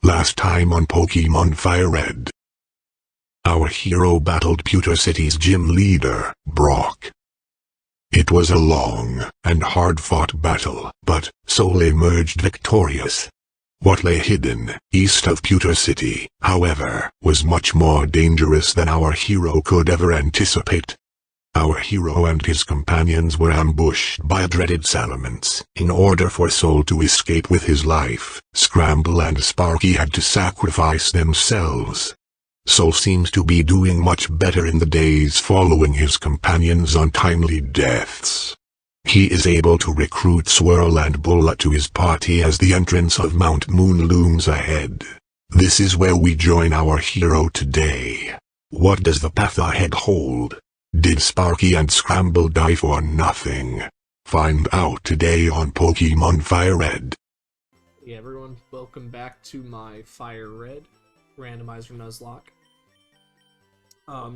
Last time on Pokemon Fire Red, our hero battled Pewter City's gym leader, Brock. It was a long and hard-fought battle, but Soul emerged victorious. What lay hidden east of Pewter City, however, was much more dangerous than our hero could ever anticipate. Our hero and his companions were ambushed by dreaded Salamence. In order for Soul to escape with his life, Scramble and Sparky had to sacrifice themselves. Soul seems to be doing much better in the days following his companions' untimely deaths. He is able to recruit Swirl and Bulla to his party as the entrance of Mount Moon looms ahead. This is where we join our hero today. What does the path ahead hold? Did Sparky and Scramble die for nothing? Find out today on Pokemon Fire Red. Hey everyone, welcome back to my Fire Red Randomizer Nuzlocke.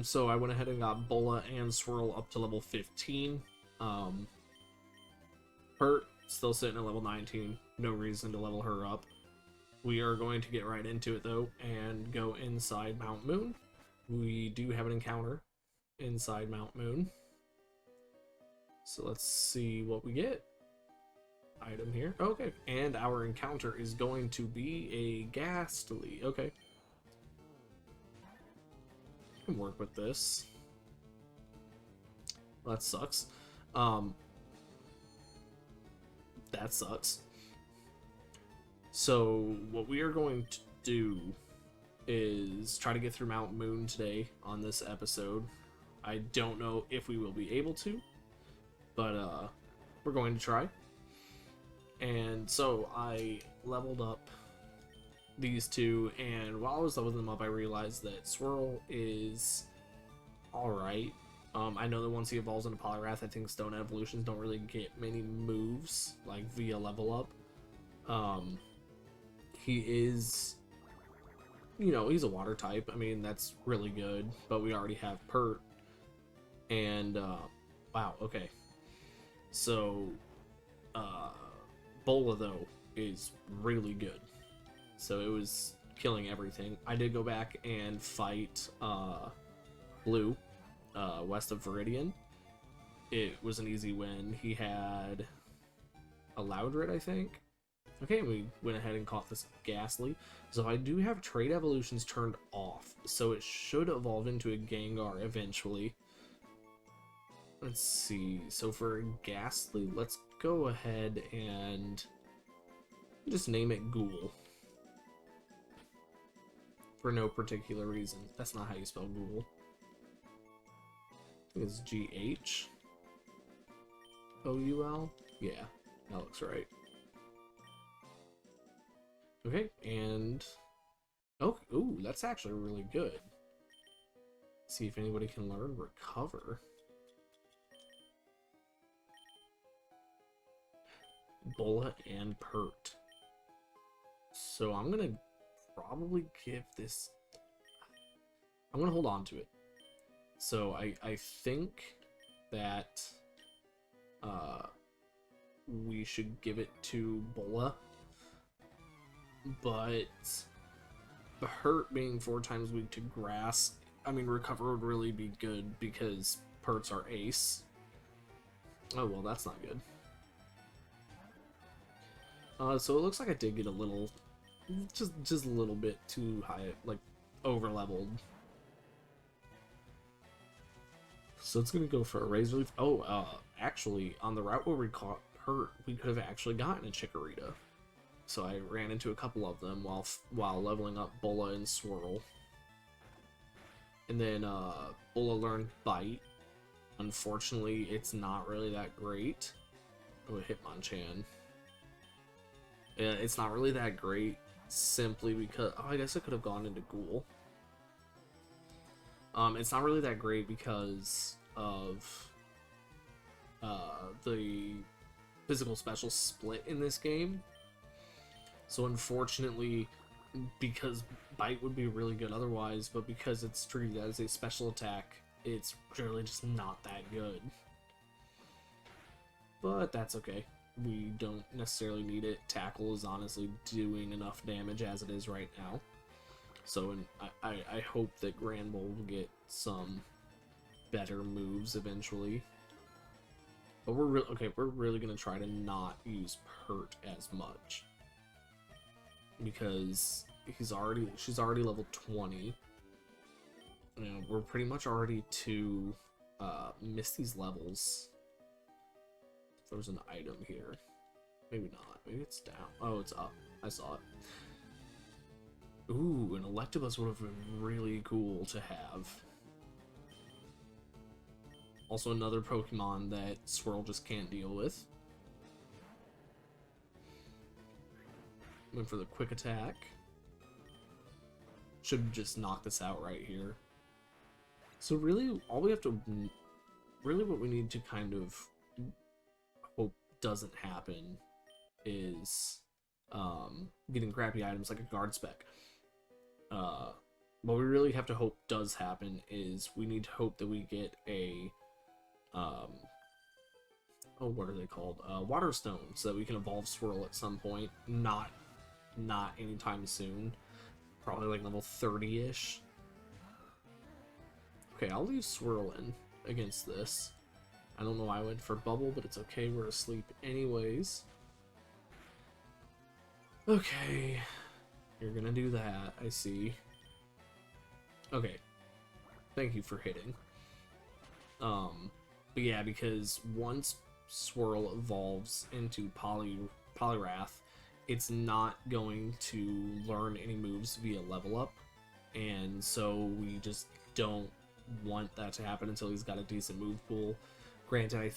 So I went ahead and got Bulla and Swirl up to level 15. Hurt, still sitting at level 19. No reason to level her up. We are going to get right into it though and go inside Mount Moon. We do have an encounter inside Mount Moon. So let's see what we get. Item here. Okay. And our encounter is going to be a Gastly. Okay. I can work with this. Well, that sucks. That sucks. So what we are going to do is try to get through Mount Moon today on this episode. I don't know if we will be able to, but we're going to try. And so I leveled up these two, and while I was leveling them up, I realized that Swirl is alright. I know that once he evolves into Poliwrath, I think Stone Evolutions don't really get many moves, like via level up. He is, you know, he's a water type. I mean, that's really good, but we already have Pert. And, wow, okay. So, Bulla, though, is really good. So it was killing everything. I did go back and fight, Blue, west of Viridian. It was an easy win. He had a Loudred, I think. Okay, we went ahead and caught this Gastly. So I do have Trade Evolutions turned off, so it should evolve into a Gengar eventually. Let's see, so for Gastly, let's go ahead and just name it Ghoul. For no particular reason. That's not how you spell Ghoul. I think it's G-H-O-U-L? Yeah, that looks right. Okay, and... oh, ooh, that's actually really good. Let's see if anybody can learn Recover. Bulla and Pert. So I'm gonna probably give this... I'm gonna hold on to it. So I think that we should give it to Bulla, but the Hurt being 4 times weak to grass, I mean, Recover would really be good because Pert's our ace. Oh well, that's not good. So it looks like I did get a little, just a little bit too high, like over leveled. So it's gonna go for a Razor Leaf. Oh, actually, on the route where we caught Hurt, we could have actually gotten a Chikorita. So I ran into a couple of them while leveling up Bulla and Swirl. And then Bulla learned Bite. Unfortunately, it's not really that great. Oh, it hit Hitmonchan. It's not really that great, simply because... oh, I guess it could have gone into Ghoul. It's not really that great because of the physical special split in this game. So unfortunately, because Bite would be really good otherwise, but because it's treated as a special attack, it's really just not that good. But that's okay. we don't necessarily need it. Tackle is honestly doing enough damage as it is right now. So I hope that Granbull will get some better moves eventually. But we're really gonna try to not use Pert as much, because she's already level 20. You know, we're pretty much already to Misty's levels. There's an item here. Maybe not. Maybe it's down. Oh, it's up. I saw it. Ooh, an Electabuzz would have been really cool to have. Also another Pokemon that Swirl just can't deal with. Went for the quick attack. Should just knock this out right here. So really, all we have to... Really what we need to kind of hope doesn't happen is getting crappy items like a guard spec. What we really have to hope does happen is we need to hope that we get a oh, what are they called? Water Stone, so that we can evolve Swirl at some point. Not anytime soon. Probably like level 30-ish. Okay, I'll leave Swirl in against this. I don't know why I went for Bubble, but it's okay, we're asleep anyways. Okay, you're gonna do that, I see. Okay, thank you for hitting. But yeah, because once Swirl evolves into Poliwrath, it's not going to learn any moves via level up, and so we just don't want that to happen until he's got a decent move pool. Granted,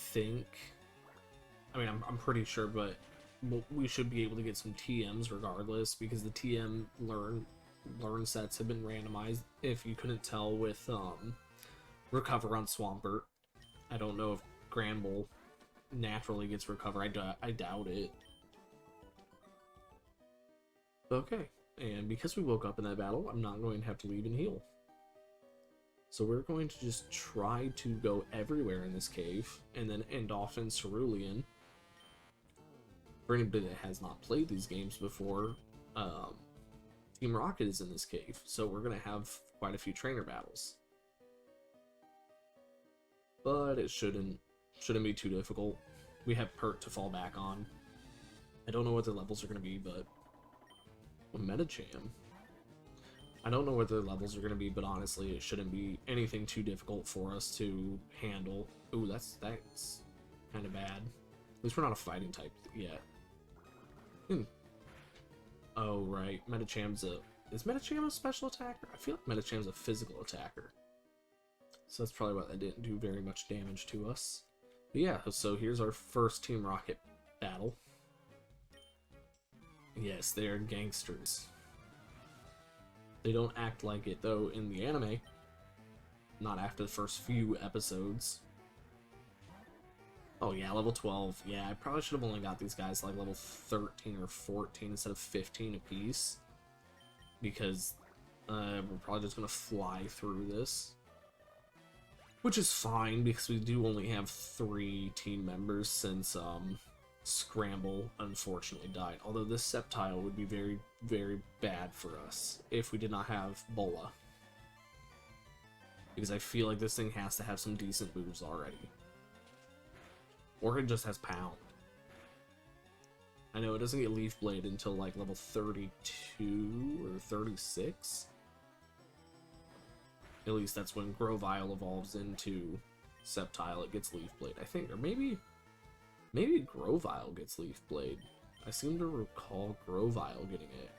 I'm pretty sure, but we should be able to get some TMs regardless, because the TM learn sets have been randomized. If you couldn't tell with Recover on Swampert, I don't know if Granbull naturally gets Recover. I doubt it. Okay, and because we woke up in that battle, I'm not going to have to leave and heal. So we're going to just try to go everywhere in this cave, and then end off in Cerulean. For anybody that has not played these games before, Team Rocket is in this cave, so we're going to have quite a few trainer battles. But it shouldn't be too difficult. We have Pert to fall back on. I don't know what their levels are going to be, but... a Medicham. I don't know what their levels are going to be, but honestly, it shouldn't be anything too difficult for us to handle. Ooh, that's kind of bad. At least we're not a fighting type yet. Oh, right. Is Medicham a special attacker? I feel like Medicham's a physical attacker. So that's probably why that didn't do very much damage to us. But yeah, so here's our first Team Rocket battle. Yes, they are gangsters. They don't act like it, though, in the anime. Not after the first few episodes. Oh yeah, level 12. Yeah, I probably should have only got these guys like level 13 or 14 instead of 15 apiece. Because we're probably just going to fly through this. Which is fine, because we do only have 3 team members since Scramble unfortunately died. Although this Sceptile would be very, very bad for us if we did not have Bola. Because I feel like this thing has to have some decent moves already. Or it just has Pound. I know it doesn't get Leaf Blade until like level 32 or 36. At least that's when Grovyle evolves into Sceptile, it gets Leaf Blade, I think. Or maybe Grovyle gets Leaf Blade. I seem to recall Grovyle getting it.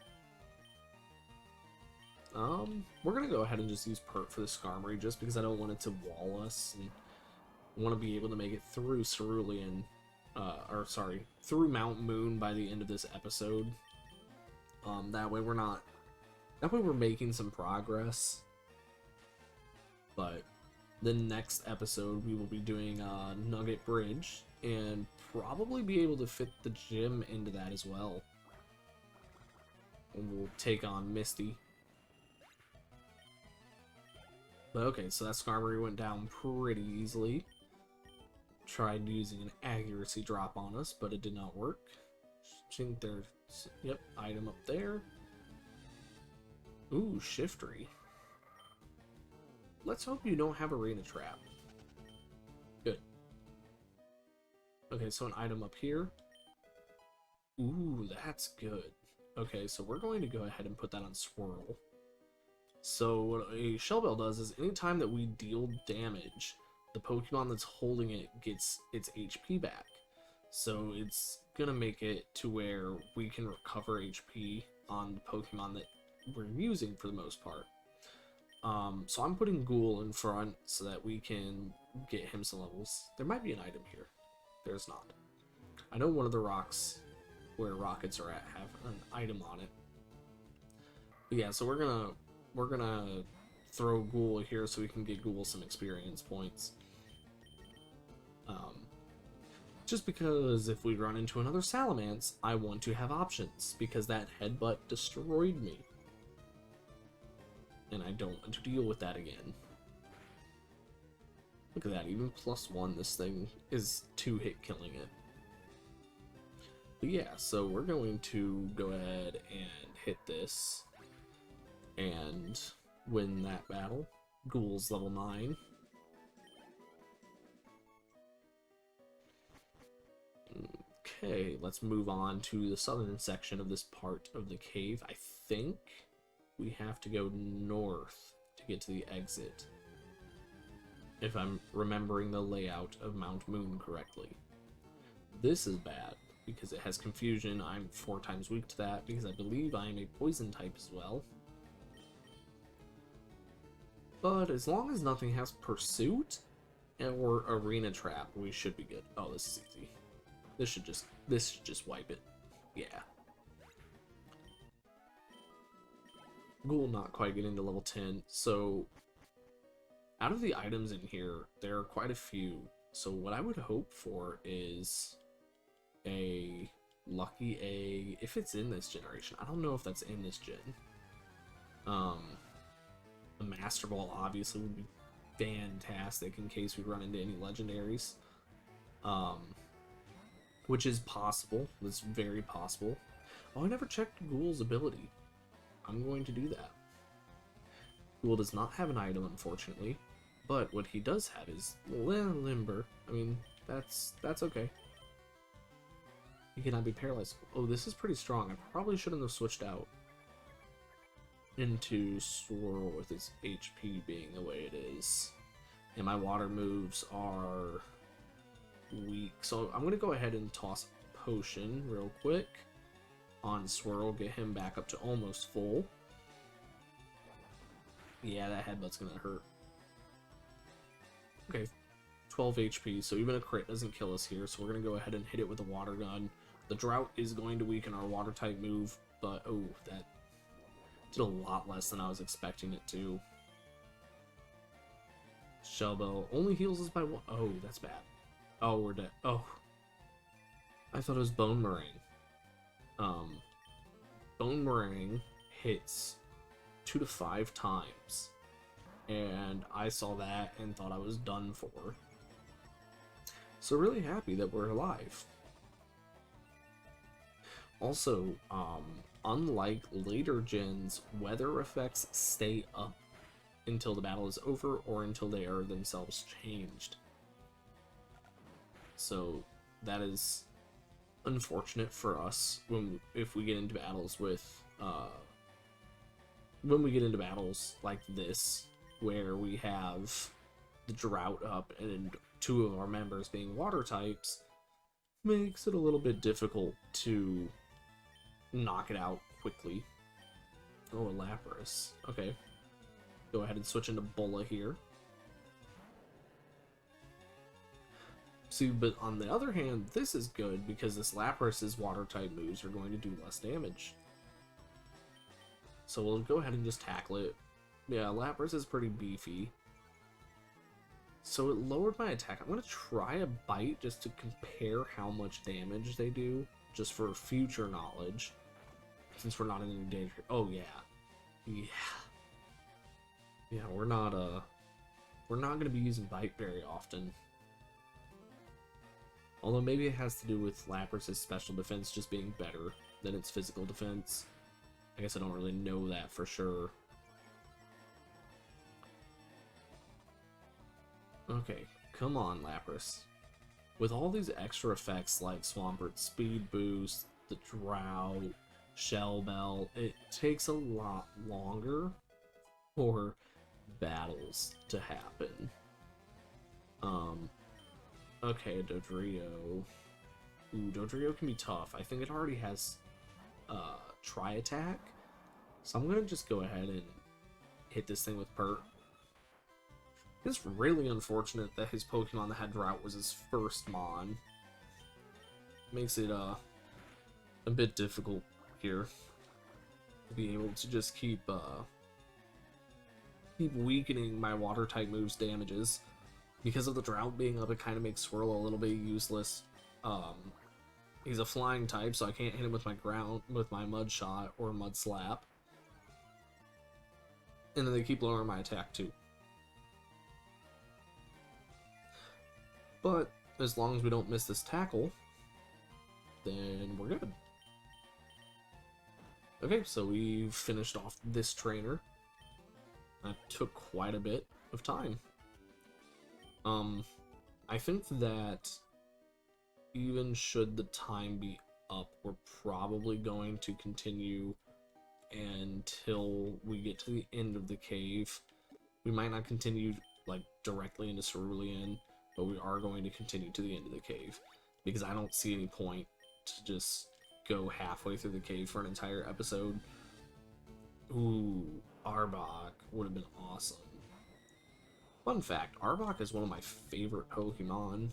We're gonna go ahead and just use Pert for the Skarmory, just because I don't want it to wall us, and I want to be able to make it through Cerulean, through Mount Moon by the end of this episode. That way we're making some progress. But the next episode we will be doing Nugget Bridge, and probably be able to fit the gym into that as well. And we'll take on Misty. But okay, so that Skarmory went down pretty easily. tried using an accuracy drop on us, but it did not work. I think there's, yep, item up there. Ooh, Shiftery. Let's hope you don't have Arena Trap. Good. Okay, so an item up here. Ooh, that's good. Okay, so we're going to go ahead and put that on Swirl. So what a Shell Bell does is anytime that we deal damage, the Pokemon that's holding it gets its HP back. So it's gonna make it to where we can recover HP on the Pokemon that we're using for the most part. So I'm putting Ghoul in front so that we can get him some levels. There might be an item here. There's not. I know one of the rocks where rockets are at have an item on it. But yeah, so we're gonna throw Ghoul here so we can get Ghoul some experience points. Just because if we run into another Salamence, I want to have options, because that headbutt destroyed me. And I don't want to deal with that again. Look at that, even +1, this thing is 2-hit killing it. But yeah, so we're going to go ahead and hit this and win that battle. Ghoul's level 9. Okay, let's move on to the southern section of this part of the cave. I think we have to go north to get to the exit, if I'm remembering the layout of Mount Moon correctly. This is bad because it has confusion. I'm 4 times weak to that because I believe I am a poison type as well. But as long as nothing has pursuit or arena trap, we should be good. Oh, this is easy. This should just wipe it. Yeah. Ghoul not quite getting to level 10. So out of the items in here, there are quite a few. So what I would hope for is a lucky egg, if it's in this generation. I don't know if that's in this gen. A Master Ball obviously would be fantastic in case we run into any legendaries. Which is possible. It's very possible. Oh, I never checked Ghoul's ability. I'm going to do that. Ghoul does not have an item, unfortunately. But what he does have is Limber. I mean, that's okay. He cannot be paralyzed. Oh, this is pretty strong. I probably shouldn't have switched out into Swirl with his HP being the way it is. And my water moves are weak. So I'm going to go ahead and toss Potion real quick on Swirl. Get him back up to almost full. Yeah, that headbutt's going to hurt. Okay, 12 HP, so even a crit doesn't kill us here, so we're going to go ahead and hit it with a water gun. The drought is going to weaken our water type move, but oh, that did a lot less than I was expecting it to. Shell Bell only heals us by 1. Oh, that's bad. Oh, we're dead. Oh, I thought it was Bone Meringue. Bone Meringue hits 2 to 5 times. And I saw that and thought I was done for. So really happy that we're alive. Also, unlike later gens, weather effects stay up until the battle is over or until they are themselves changed. So that is unfortunate for us if we get into battles with when we get into battles like this, where we have the drought up and 2 of our members being water types, makes it a little bit difficult to knock it out quickly. Oh, a Lapras. Okay. Go ahead and switch into Bola here. See, but on the other hand, this is good because this Lapras' water type moves are going to do less damage. So we'll go ahead and just tackle it. Yeah, Lapras is pretty beefy. So it lowered my attack. I'm going to try a Bite just to compare how much damage they do, just for future knowledge, since we're not in any danger. Oh yeah. Yeah, we're not going to be using Bite very often. Although maybe it has to do with Lapras's special defense just being better than its physical defense. I guess I don't really know that for sure. Okay, come on, Lapras. With all these extra effects like Swampert Speed Boost, the Drought, Shell Bell, it takes a lot longer for battles to happen. Okay, Dodrio. Ooh, Dodrio can be tough. I think it already has Tri-Attack, so I'm gonna just go ahead and hit this thing with Pert. It's really unfortunate that his Pokemon that had Drought was his first Mon. Makes it a bit difficult here to be able to just keep weakening my water type moves damages. Because of the Drought being up, it kind of makes Swirl a little bit useless. He's a flying type, so I can't hit him with my Mud Shot or Mud Slap. And then they keep lowering my attack too. But as long as we don't miss this tackle, then we're good. Okay, so we finished off this trainer. That took quite a bit of time. I think that even should the time be up, we're probably going to continue until we get to the end of the cave. We might not continue like directly into Cerulean, but we are going to continue to the end of the cave because I don't see any point to just go halfway through the cave for an entire episode. Ooh, Arbok would have been awesome. Fun fact, Arbok is one of my favorite Pokemon.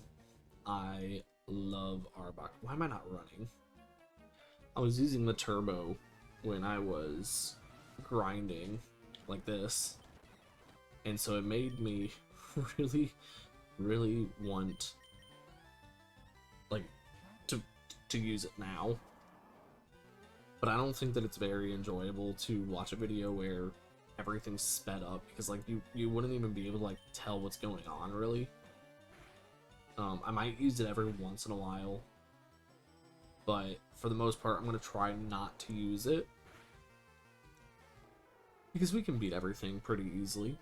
I love Arbok. Why am I not running? I was using the Turbo when I was grinding like this, and so it made me really want like to use it now. But I don't think that it's very enjoyable to watch a video where everything's sped up, because like you wouldn't even be able to like tell what's going on really. I might use it every once in a while, but for the most part I'm going to try not to use it because we can beat everything pretty easily.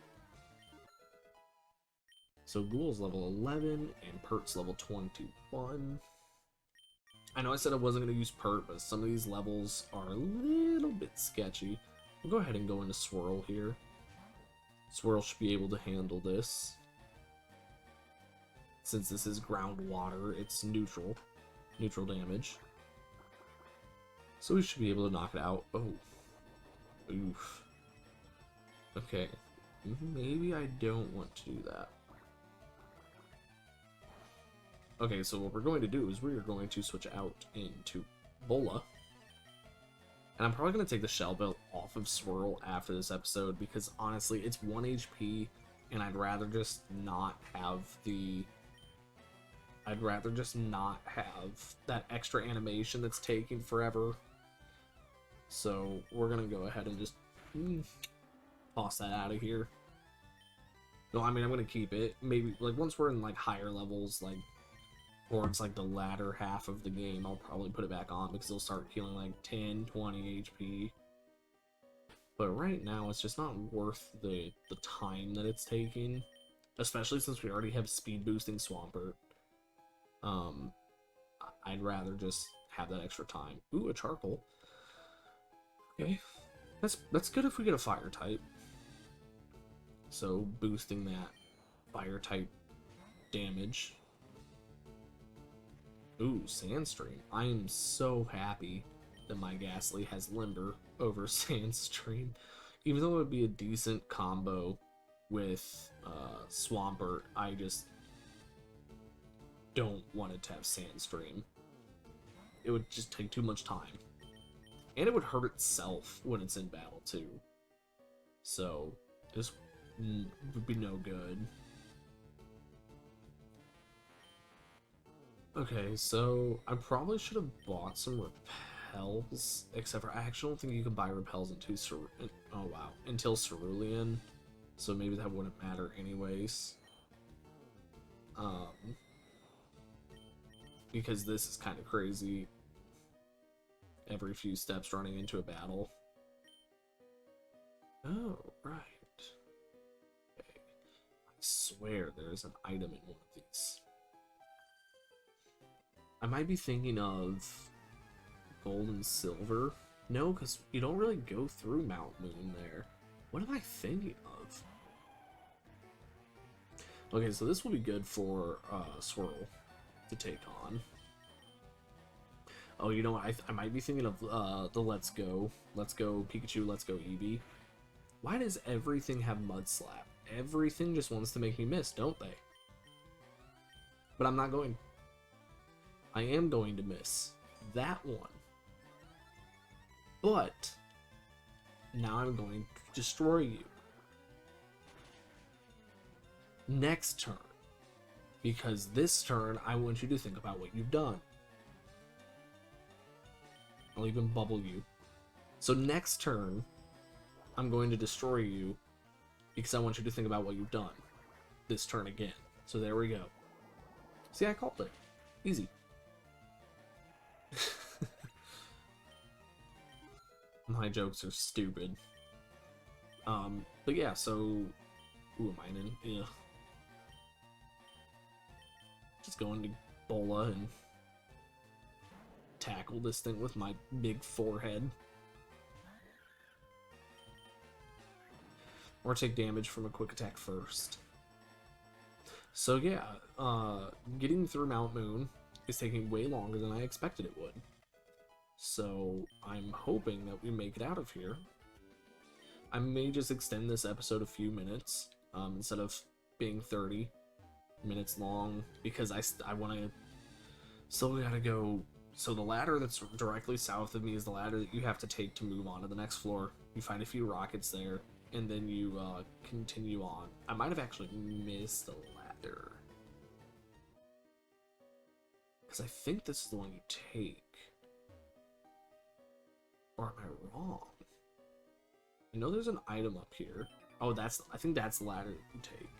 So Ghoul's level 11 and Pert's level 21. I know I said I wasn't going to use Pert, but some of these levels are a little bit sketchy. We'll go ahead and go into Swirl here. Swirl should be able to handle this. Since this is groundwater, it's neutral damage. So we should be able to knock it out. Oh. Oof. Okay. Maybe I don't want to do that. Okay, so what we're going to do is we're going to switch out into Bola. And I'm probably going to take the Shell Belt off of Swirl after this episode because honestly, it's 1 HP and I'd rather just not have that extra animation that's taking forever. So we're going to go ahead and just toss that out of here. No, I mean, I'm going to keep it. Maybe like once we're in like higher levels, like towards like the latter half of the game, I'll probably put it back on because it'll start healing like 10, 20 HP. But right now, it's just not worth the time that it's taking, especially since we already have speed boosting Swampert. I'd rather just have that extra time. Ooh, a Charcoal. Okay, that's good if we get a Fire type. So boosting that Fire type damage. Ooh, Sandstream. I am so happy that my Gastly has Limber over Sandstream. Even though it would be a decent combo with Swampert, I just don't want it to have Sandstream. It would just take too much time. And it would hurt itself when it's in battle too. So, this would be no good. Okay, so I probably should have bought some repels, except for I actually don't think you can buy repels until Cerulean, so maybe that wouldn't matter anyways. because this is kind of crazy. Every few steps running into a battle. Oh, right. Okay. I swear there's an item in one of these. I might be thinking of gold and silver. No, because you don't really go through Mount Moon there. What am I thinking of? Okay, so this will be good for Swirl to take on. Oh, you know what? I might be thinking of the Let's Go Pikachu, Let's Go Eevee. Why does everything have Mud Slap? Everything just wants to make me miss, don't they? But I'm not going. I am going to miss that one. But now I'm going to destroy you. Next turn. Because this turn, I want you to think about what you've done. I'll even bubble you. So next turn, I'm going to destroy you because I want you to think about what you've done. This turn again. So there we go. See, I called it. Easy. My jokes are stupid. But yeah, so who am I in? Yeah. Just going to Bola and tackle this thing with my big forehead. Or take damage from a quick attack first. So yeah, getting through Mount Moon is taking way longer than I expected it would. So I'm hoping that we make it out of here. I may just extend this episode a few minutes instead of being 30 minutes long, because I want to. So we gotta go. So the ladder that's directly south of me is the ladder that you have to take to move on to the next floor. You find a few rockets there, and then you continue on. I might have actually missed the ladder, because I think this is the one you take. Or am I wrong? I know there's an item up here. Oh, I think that's the ladder that you take.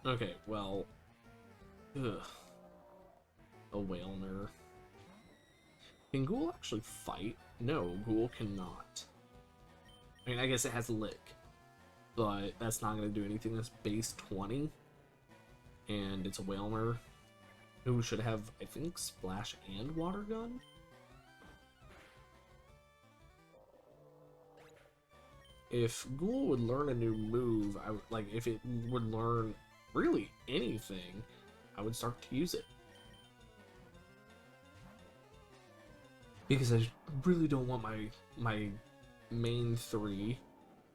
Okay, well, ugh. A Whalmer. Can Ghoul actually fight? No, Ghoul cannot. I mean, I guess it has Lick, but that's not going to do anything. That's base 20, and it's a Whalmer who should have, I think, Splash and Water Gun. If Ghoul would learn a new move, if it would learn really anything, I would start to use it. Because I really don't want my main 3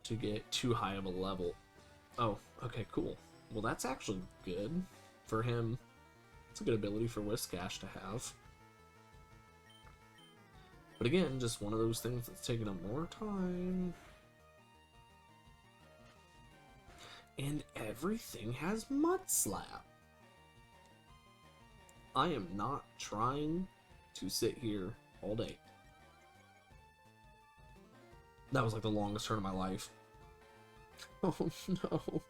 to get too high of a level. Oh, okay, cool. Well, that's actually good for him. It's a good ability for Whiscash to have. But again, just one of those things that's taking up more time. And everything has Mud Slap. I am not trying to sit here all day. That was like the longest turn of my life. Oh no.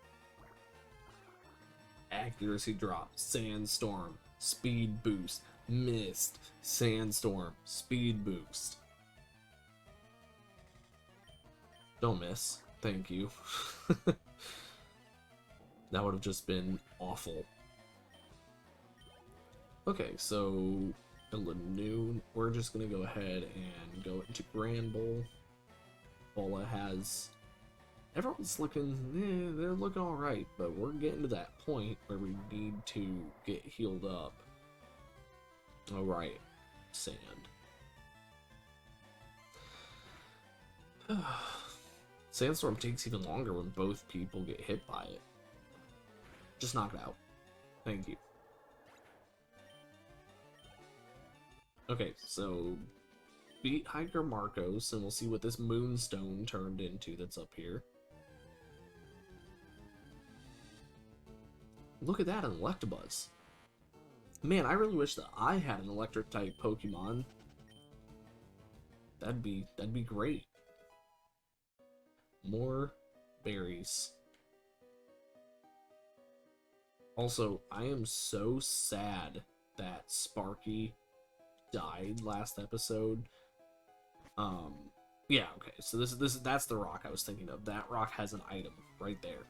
Accuracy drop, Sandstorm, speed boost, mist, Sandstorm, speed boost. Don't miss. Thank you. That would have just been awful. Okay, so Lanoon, we're just gonna go ahead and go into Grand Bowl. Bola has. Everyone's looking, they're looking alright, but we're getting to that point where we need to get healed up. Alright, Sand. Sandstorm takes even longer when both people get hit by it. Just knock it out. Thank you. Okay, so beat Hiker Marcos, and we'll see what this Moonstone turned into that's up here. Look at that, an Electabuzz. Man, I really wish that I had an Electric-type Pokemon. That'd be great. More berries. Also, I am so sad that Sparky died last episode. Yeah, okay. So that's the rock I was thinking of. That rock has an item right there.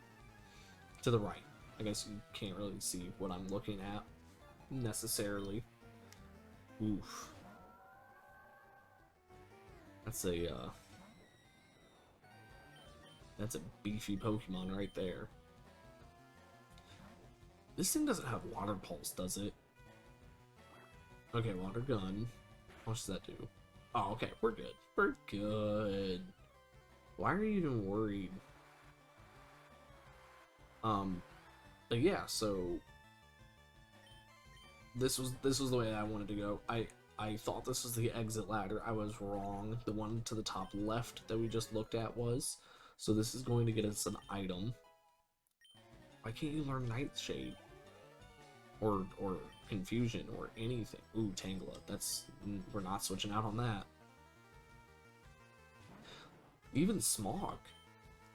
To the right. I guess you can't really see what I'm looking at necessarily. Oof. That's a beefy Pokemon right there. This thing doesn't have Water Pulse, does it? Okay, Water Gun. How much does that do? Oh, okay, we're good. We're good. Why are you even worried? But yeah, so this was the way I wanted to go. I thought this was the exit ladder. I was wrong. The one to the top left that we just looked at was. So this is going to get us an item. Why can't you learn Nightshade? Or Confusion or anything? Ooh, Tangela. We're not switching out on that. Even Smog.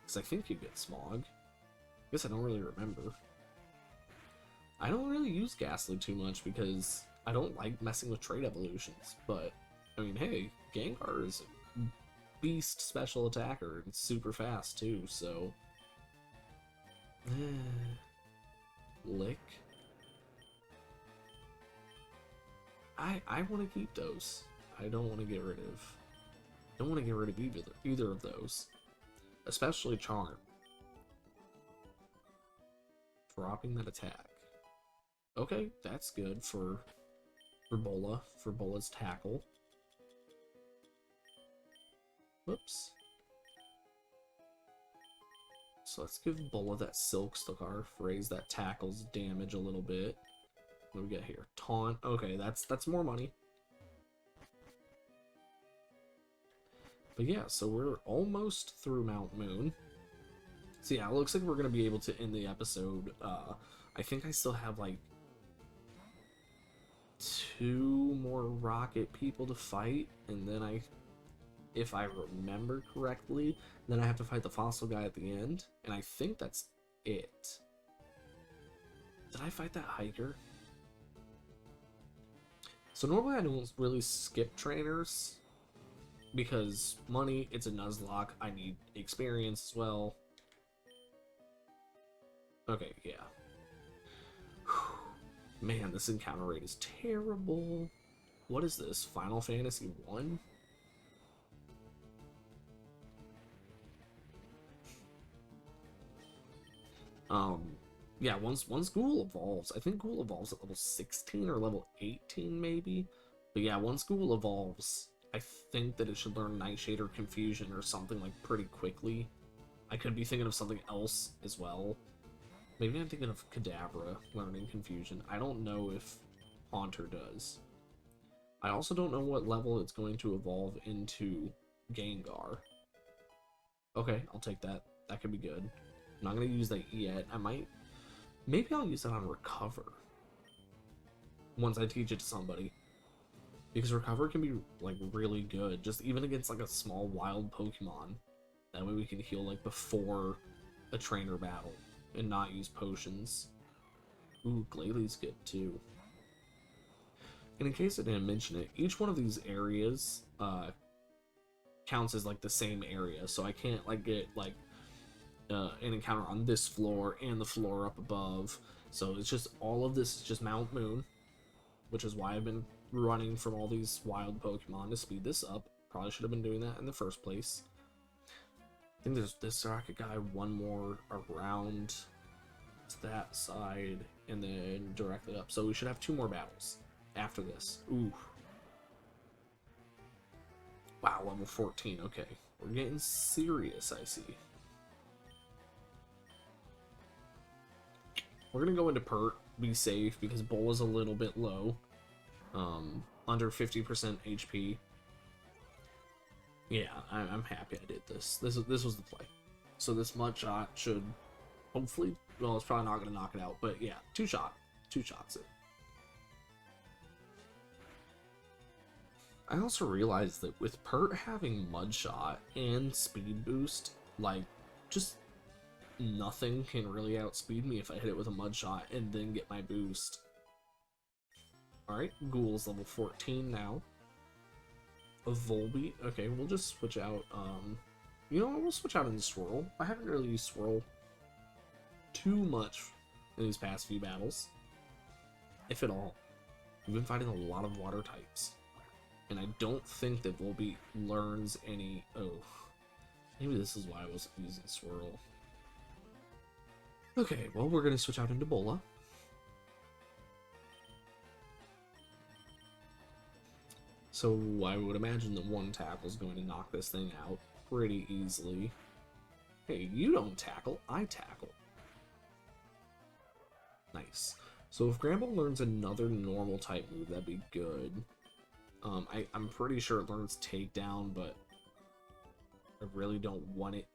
Because I think you get Smog. I guess I don't really remember. I don't really use Gastly too much because I don't like messing with trait evolutions. But, I mean, hey, Gengar is a beast special attacker and super fast too, so... Lick. I want to keep those. I don't want to get rid of... I don't want to get rid of either of those. Especially Charm. Dropping that attack. Okay, that's good for Bola, for Bola's tackle. Whoops. So let's give Bola that Silk Scarf, raise that tackle's damage a little bit. What do we get here? Taunt. Okay, that's more money. But yeah, so we're almost through Mount Moon. So yeah, it looks like we're gonna be able to end the episode. I think I still have like 2 more rocket people to fight, and then if I remember correctly, then I have to fight the fossil guy at the end, and I think that's it. Did I fight that hiker? So normally I don't really skip trainers, because money, it's a Nuzlocke, I need experience as well. Okay, yeah. Man, this encounter rate is terrible. What is this? Final Fantasy 1? Yeah, once Ghoul evolves, I think Ghoul evolves at level 16 or level 18 maybe. But yeah, once Ghoul evolves, I think that it should learn Nightshade or Confusion or something like pretty quickly. I could be thinking of something else as well. Maybe I'm thinking of Kadabra learning Confusion. I don't know if Haunter does. I also don't know what level it's going to evolve into Gengar. Okay, I'll take that. That could be good. I'm not going to use that yet. Maybe I'll use that on Recover. Once I teach it to somebody. Because Recover can be, like, really good. Just even against, like, a small wild Pokemon. That way we can heal, like, before a trainer battle. And not use potions. Ooh, Glalie good, too. And in case I didn't mention it, each one of these areas, counts as, like, the same area. So I can't, like, get, like, an encounter on this floor and the floor up above. So it's just, all of this is just Mount Moon, which is why I've been running from all these wild Pokemon to speed this up. Probably should have been doing that in the first place. I think there's this rocket guy, one more around to that side, and then directly up. So we should have 2 more battles after this. Ooh. Wow, level 14, okay. We're getting serious, I see. We're gonna go into Pert, be safe, because Bola's a little bit low. Under 50% HP. Yeah, I'm happy I did this. This was the play. So this Mudshot should hopefully, well, it's probably not gonna knock it out, but yeah, 2 shots it. I also realized that with Pert having Mudshot and Speed Boost, like, just nothing can really outspeed me if I hit it with a mud shot and then get my boost. Alright, Ghoul's level 14 now. A Volbeat. Okay, we'll just switch out, you know what, we'll switch out into Swirl. I haven't really used Swirl too much in these past few battles, if at all. We've been fighting a lot of water types, and I don't think that Volbeat learns any... Oh, maybe this is why I wasn't using Swirl. Okay, well, we're going to switch out into Bola. So I would imagine that one tackle is going to knock this thing out pretty easily. Hey, you don't tackle, I tackle. Nice. So if Gramble learns another normal type move, that'd be good. I'm pretty sure it learns Takedown, but I really don't want it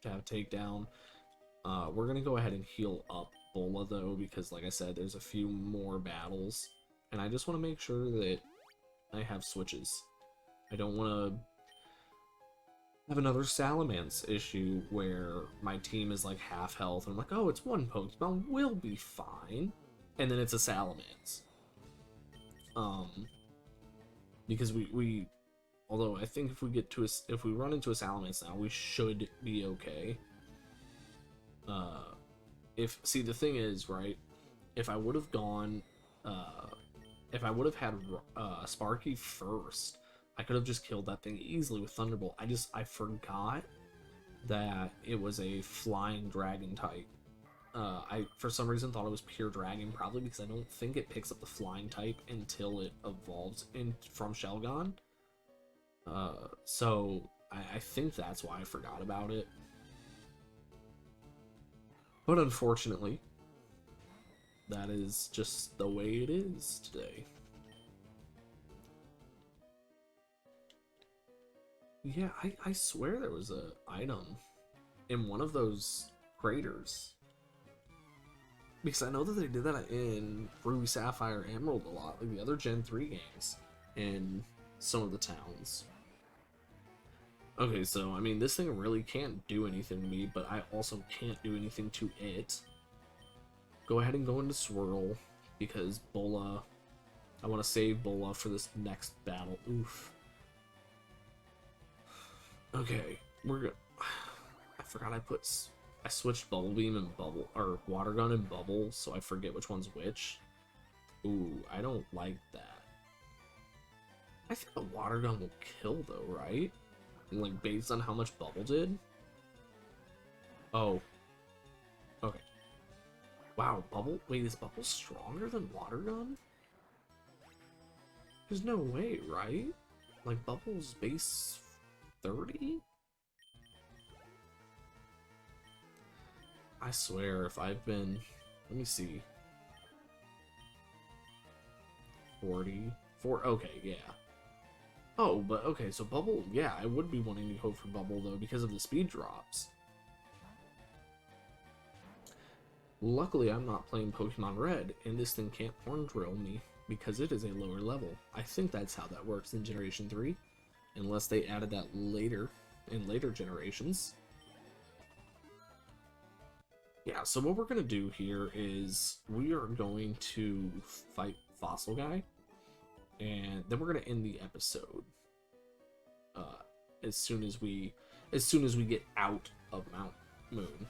to have Takedown. We're going to go ahead and heal up Bola, though, because, like I said, there's a few more battles. And I just want to make sure that I have switches. I don't want to have another Salamence issue where my team is like half health and I'm like, oh, it's one Pokemon, we'll be fine. And then it's a Salamence. Because we although I think if we run into a Salamence now, we should be okay. See, the thing is, right, if I would have gone, if I would have had Sparky first, I could have just killed that thing easily with Thunderbolt. I forgot that it was a flying dragon type. I, for some reason, thought it was pure dragon, probably because I don't think it picks up the flying type until it evolves from Shelgon. So I think that's why I forgot about it. But unfortunately, that is just the way it is today. Yeah, I swear there was an item in one of those craters. Because I know that they did that in Ruby, Sapphire, Emerald a lot, like the other Gen 3 games, in some of the towns. Okay, so, I mean, this thing really can't do anything to me, but I also can't do anything to it. Go ahead and go into Swirl, because Bola... I want to save Bola for this next battle. Oof. Okay, we're good. I forgot I switched Bubble Beam and Water Gun and Bubble, so I forget which one's which. Ooh, I don't like that. I think the Water Gun will kill though, right? And, like, based on how much Bubble did? Oh. Okay. Wow, Bubble? Wait, is Bubble stronger than Water Gun? There's no way, right? Like, Bubble's base 30? I swear, if I've been... Let me see. 44? Okay, yeah. Oh, but okay, so Bubble, yeah, I would be wanting to go for Bubble, though, because of the speed drops. Luckily, I'm not playing Pokemon Red, and this thing can't Horn Drill me, because it is a lower level. I think that's how that works in Generation 3, unless they added that later, in later generations. Yeah, so what we're going to do here is we are going to fight Fossil Guy, and then we're going to end the episode as soon as we get out of Mount Moon.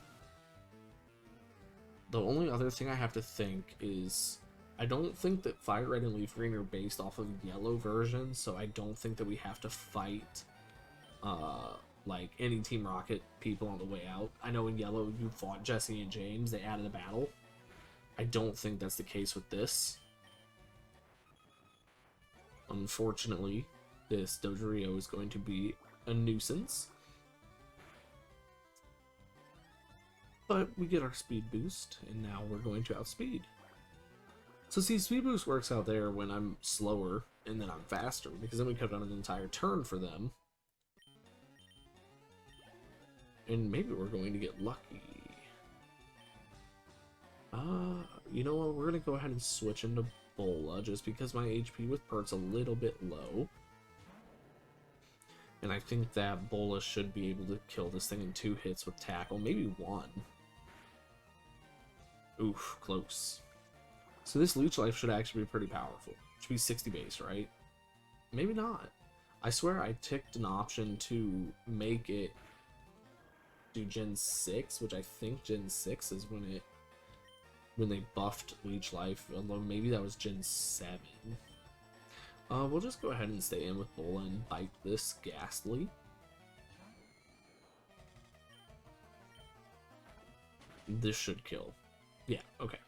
The only other thing I have to think is I don't think that Fire Red and Leaf Green are based off of Yellow versions, so I don't think that we have to fight like any Team Rocket people on the way out. I know in Yellow you fought Jesse and James, they added a battle. I don't think that's the case with this. Unfortunately, this Dodrio is going to be a nuisance. But we get our speed boost, and now we're going to outspeed. So see, speed boost works out there when I'm slower, and then I'm faster, because then we could have done an entire turn for them. And maybe we're going to get lucky. You know what, we're going to go ahead and switch into Bola, just because my HP with Pert's a little bit low. And I think that Bola should be able to kill this thing in 2 hits with Tackle, maybe 1. Oof, close. So this Leech Life should actually be pretty powerful. Should be 60 base, right? Maybe not. I swear I ticked an option to make it do Gen 6, which I think Gen 6 is when they buffed Leech Life, although maybe that was Gen 7. We'll just go ahead and stay in with Bola and bite this Gastly. This should kill. Yeah, okay.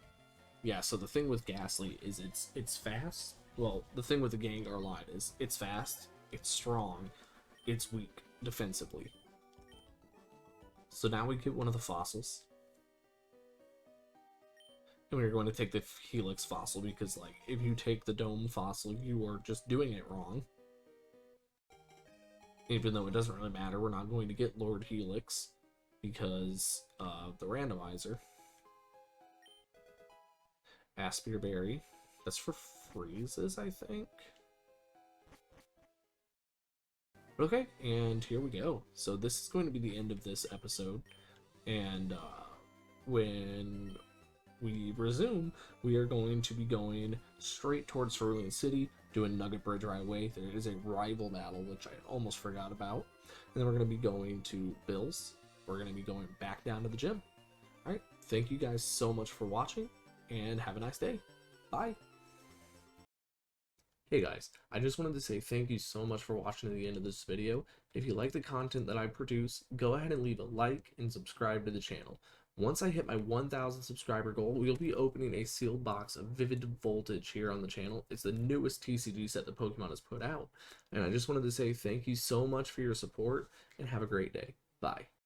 Yeah, so the thing with Gastly is it's fast. Well, the thing with the Gengar line is it's fast, it's strong, it's weak defensively. So now we get one of the fossils. And we're going to take the Helix Fossil because, like, if you take the Dome Fossil, you are just doing it wrong. Even though it doesn't really matter, we're not going to get Lord Helix because of the randomizer. Aspire Berry. That's for freezes, I think. Okay, and here we go. So this is going to be the end of this episode. And when we resume, we are going to be going straight towards Cerulean City, doing Nugget Bridge right away. There is a rival battle, which I almost forgot about. And then we're going to be going to Bill's. We're going to be going back down to the gym. Alright, thank you guys so much for watching, and have a nice day. Bye! Hey guys, I just wanted to say thank you so much for watching to the end of this video. If you like the content that I produce, go ahead and leave a like and subscribe to the channel. Once I hit my 1,000 subscriber goal, we'll be opening a sealed box of Vivid Voltage here on the channel. It's the newest TCG set that Pokemon has put out. And I just wanted to say thank you so much for your support, and have a great day. Bye.